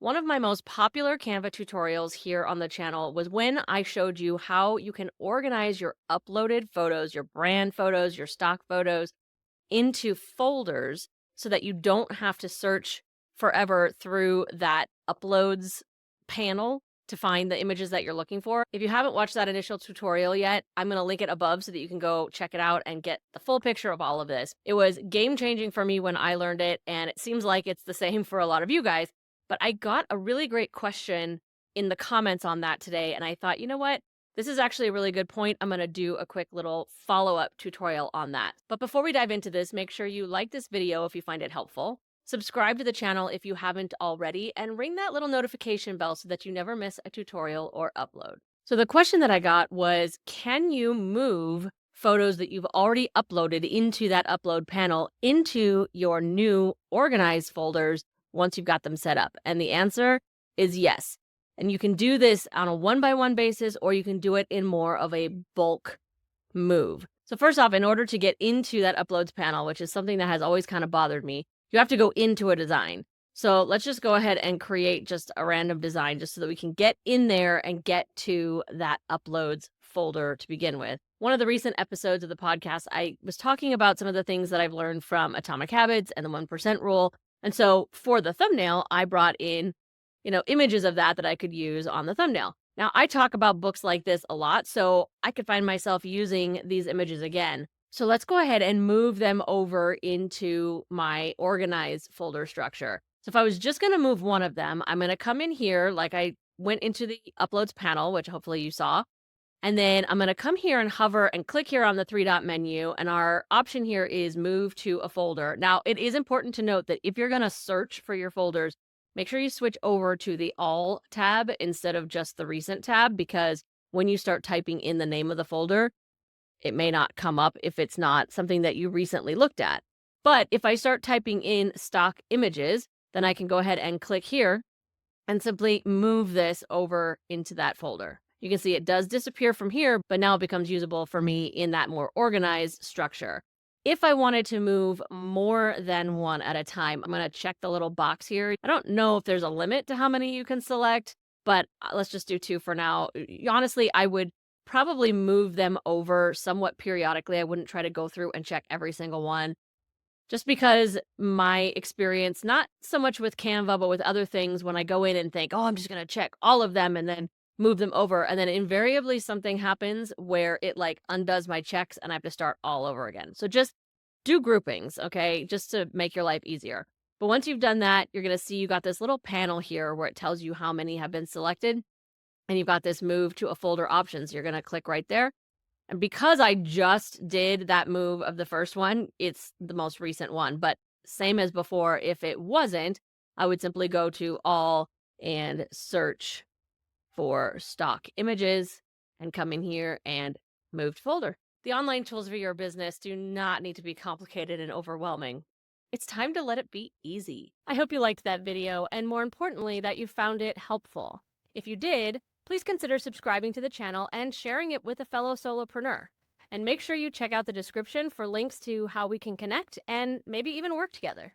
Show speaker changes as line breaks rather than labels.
One of my most popular Canva tutorials here on the channel was when I showed you how you can organize your uploaded photos, your brand photos, your stock photos into folders so that you don't have to search forever through that uploads panel to find the images that you're looking for. If you haven't watched that initial tutorial yet, I'm going to link it above so that you can go check it out and get the full picture of all of this. It was game changing for me when I learned it, and it seems like it's the same for a lot of you guys. But I got a really great question in the comments on that today, and I thought, you know what? This is actually a really good point. I'm going to do a quick little follow-up tutorial on that. But before we dive into this, make sure you like this video if you find it helpful. Subscribe to the channel if you haven't already, and ring that little notification bell so that you never miss a tutorial or upload. So the question that I got was, can you move photos that you've already uploaded into that upload panel into your new organized folders once you've got them set up? And the answer is yes. And you can do this on a one-by-one basis, or you can do it in more of a bulk move. So first off, in order to get into that uploads panel, which is something that has always kind of bothered me, you have to go into a design. So let's just go ahead and create just a random design just so that we can get in there and get to that uploads folder to begin with. One of the recent episodes of the podcast, I was talking about some of the things that I've learned from Atomic Habits and the 1% rule. And so for the thumbnail, I brought in images of that I could use on the thumbnail. Now, I talk about books like this a lot, so I could find myself using these images again. So let's go ahead and move them over into my organized folder structure. So if I was just going to move one of them, I'm going to come in here like I went into the uploads panel, which hopefully you saw. And then I'm going to come here and hover and click here on the three-dot menu. And our option here is move to a folder. Now, it is important to note that if you're going to search for your folders, make sure you switch over to the All tab instead of just the Recent tab, because when you start typing in the name of the folder, it may not come up if it's not something that you recently looked at. But if I start typing in stock images, then I can go ahead and click here and simply move this over into that folder. You can see it does disappear from here, but now it becomes usable for me in that more organized structure. If I wanted to move more than one at a time, I'm going to check the little box here. I don't know if there's a limit to how many you can select, but let's just do 2 for now. Honestly, I would probably move them over somewhat periodically. I wouldn't try to go through and check every single one, just because my experience, not so much with Canva, but with other things, when I go in and think, oh, I'm just going to check all of them and then move them over, and then invariably something happens where it undoes my checks and I have to start all over again. So just do groupings, okay, just to make your life easier. But once you've done that, you're going to see you got this little panel here where it tells you how many have been selected, and you've got this move to a folder options. You're going to click right there. And because I just did that move of the first one, it's the most recent one. But same as before, if it wasn't, I would simply go to all and search for stock images and come in here and move to folder. The online tools for your business do not need to be complicated and overwhelming. It's time to let it be easy. I hope you liked that video, and more importantly, that you found it helpful. If you did, please consider subscribing to the channel and sharing it with a fellow solopreneur. And make sure you check out the description for links to how we can connect and maybe even work together.